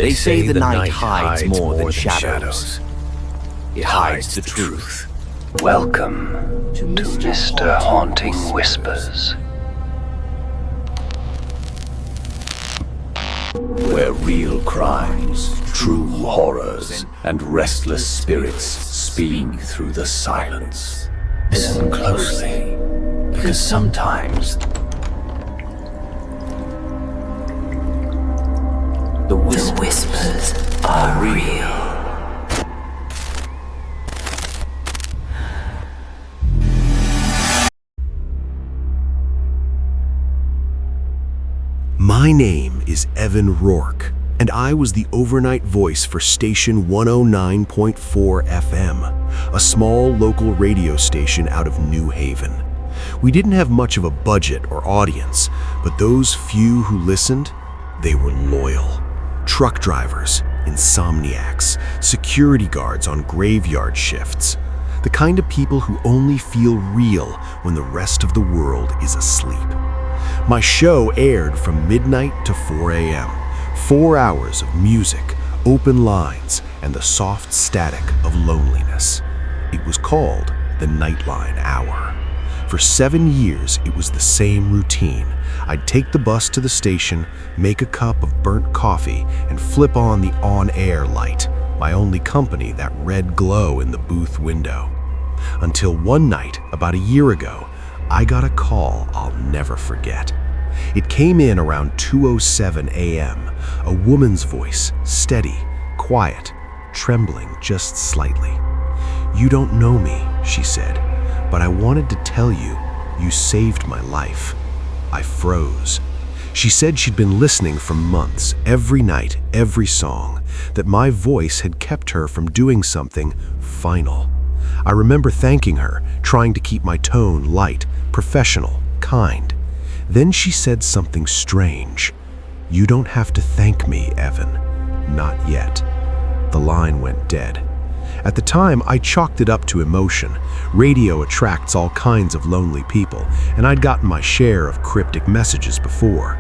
They say the night hides more than shadows. It hides the truth. Welcome to Mr. Haunting Whispers, where real crimes, true horrors, and restless spirits speak through the silence. Listen closely, because sometimes the whispers are real. My name is Evan Rourke, and I was the overnight voice for station 109.4 FM, a small local radio station out of New Haven. We didn't have much of a budget or audience, but those few who listened, they were loyal. Truck drivers, insomniacs, security guards on graveyard shifts. The kind of people who only feel real when the rest of the world is asleep. My show aired from midnight to 4 a.m. 4 hours of music, open lines, and the soft static of loneliness. It was called the Nightline Hour. For 7 years, it was the same routine. I'd take the bus to the station, make a cup of burnt coffee, and flip on the on-air light, my only company, that red glow in the booth window. Until one night, about a year ago, I got a call I'll never forget. It came in around 2:07 a.m., a woman's voice, steady, quiet, trembling just slightly. "You don't know me," she said, "but I wanted to tell you, you saved my life." I froze. She said she'd been listening for months, every night, every song, that my voice had kept her from doing something final. I remember thanking her, trying to keep my tone light, professional, kind. Then she said something strange. "You don't have to thank me, Evan. Not yet." The line went dead. At the time, I chalked it up to emotion. Radio attracts all kinds of lonely people, and I'd gotten my share of cryptic messages before.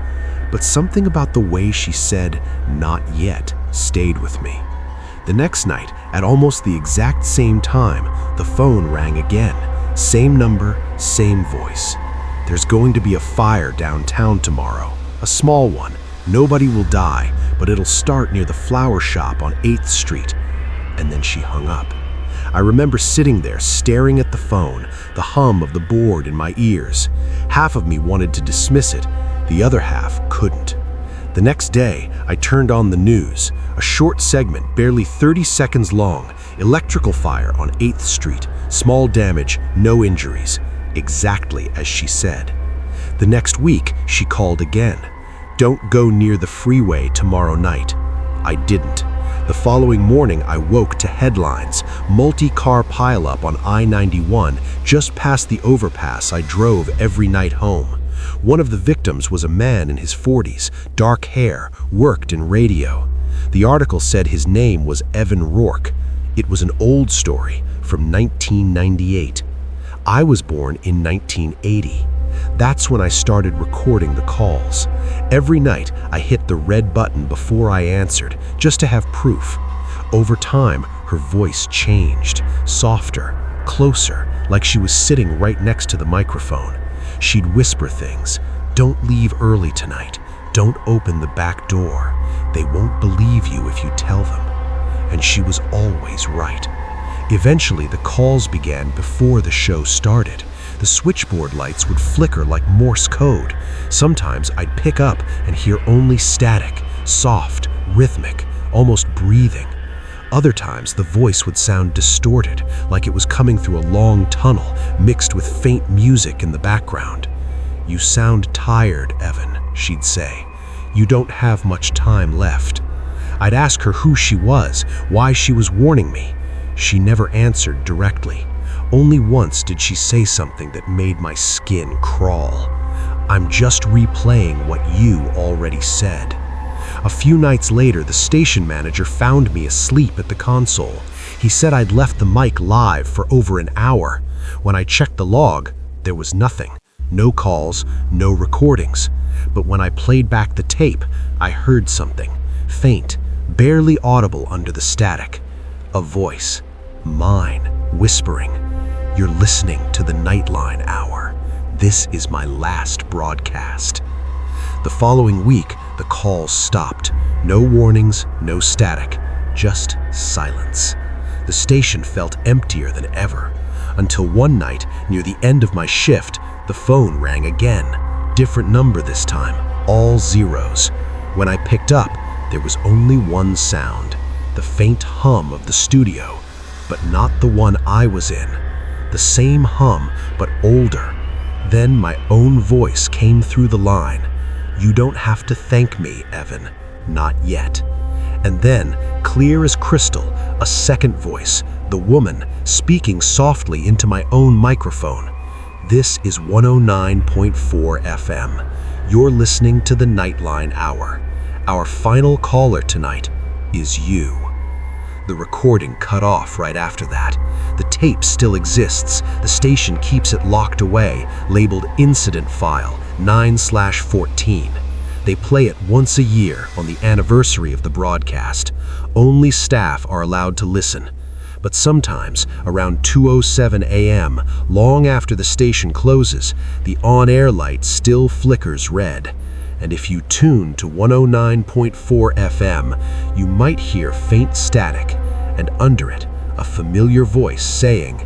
But something about the way she said, "not yet," stayed with me. The next night, at almost the exact same time, the phone rang again. Same number, same voice. "There's going to be a fire downtown tomorrow. A small one. Nobody will die, but it'll start near the flower shop on 8th Street. And then she hung up. I remember sitting there staring at the phone, the hum of the board in my ears. Half of me wanted to dismiss it, the other half couldn't. The next day, I turned on the news. A short segment, barely 30 seconds long. Electrical fire on 8th Street. Small damage, no injuries. Exactly as she said. The next week, she called again. "Don't go near the freeway tomorrow night." I didn't. The following morning, I woke to headlines. Multi-car pileup on I-91 just past the overpass I drove every night home. One of the victims was a man in his 40s, dark hair, worked in radio. The article said his name was Evan Rourke. It was an old story from 1998. I was born in 1980. That's when I started recording the calls. Every night, I hit the red button before I answered, just to have proof. Over time, her voice changed, softer, closer, like she was sitting right next to the microphone. She'd whisper things. "Don't leave early tonight. Don't open the back door. They won't believe you if you tell them." And she was always right. Eventually, the calls began before the show started. The switchboard lights would flicker like Morse code. Sometimes I'd pick up and hear only static, soft, rhythmic, almost breathing. Other times, the voice would sound distorted, like it was coming through a long tunnel mixed with faint music in the background. "You sound tired, Evan," she'd say. "You don't have much time left." I'd ask her who she was, why she was warning me. She never answered directly. Only once did she say something that made my skin crawl. "I'm just replaying what you already said." A few nights later, the station manager found me asleep at the console. He said I'd left the mic live for over an hour. When I checked the log, there was nothing. No calls, no recordings. But when I played back the tape, I heard something. Faint, barely audible under the static. A voice, mine, whispering, "You're listening to the Nightline Hour. This is my last broadcast." The following week, the calls stopped. No warnings, no static, just silence. The station felt emptier than ever, until one night, near the end of my shift, the phone rang again. Different number this time, all zeros. When I picked up, there was only one sound, the faint hum of the studio, but not the one I was in. The same hum, but older. Then my own voice came through the line. "You don't have to thank me, Evan. Not yet." And then, clear as crystal, a second voice, the woman, speaking softly into my own microphone. "This is 109.4 FM. You're listening to the Nightline Hour. Our final caller tonight is you." The recording cut off right after that. The tape still exists. The station keeps it locked away, labeled Incident File 9/14. They play it once a year on the anniversary of the broadcast. Only staff are allowed to listen. But sometimes, around 2:07 a.m., long after the station closes, the on-air light still flickers red. And if you tune to 109.4 FM, you might hear faint static, and under it, a familiar voice saying,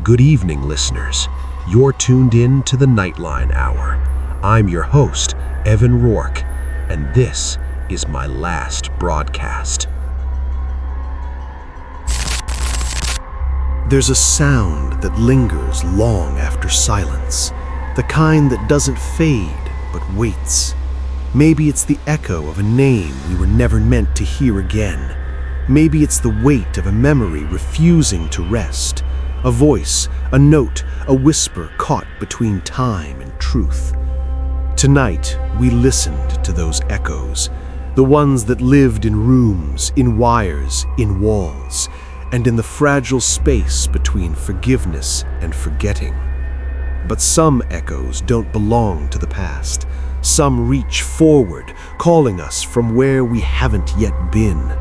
"Good evening, listeners. You're tuned in to the Nightline Hour. I'm your host, Evan Rourke, and this is my last broadcast." There's a sound that lingers long after silence, the kind that doesn't fade but waits. Maybe it's the echo of a name we were never meant to hear again. Maybe it's the weight of a memory refusing to rest. A voice, a note, a whisper caught between time and truth. Tonight, we listened to those echoes, the ones that lived in rooms, in wires, in walls, and in the fragile space between forgiveness and forgetting. But some echoes don't belong to the past. Some reach forward, calling us from where we haven't yet been.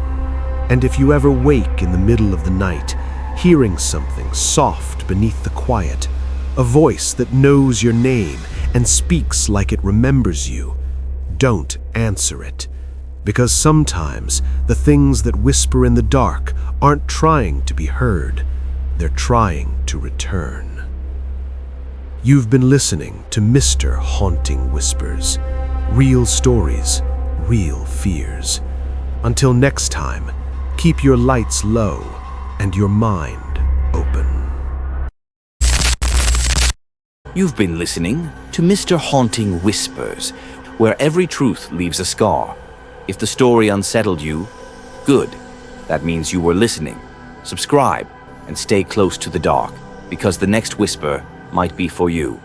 And if you ever wake in the middle of the night, hearing something soft beneath the quiet, a voice that knows your name and speaks like it remembers you, don't answer it. Because sometimes the things that whisper in the dark aren't trying to be heard, they're trying to return. You've been listening to Mr. Haunting Whispers. Real stories, real fears. Until next time, keep your lights low and your mind open. You've been listening to Mr. Haunting Whispers, where every truth leaves a scar. If the story unsettled you, good. That means you were listening. Subscribe and stay close to the dark, because the next whisper might be for you.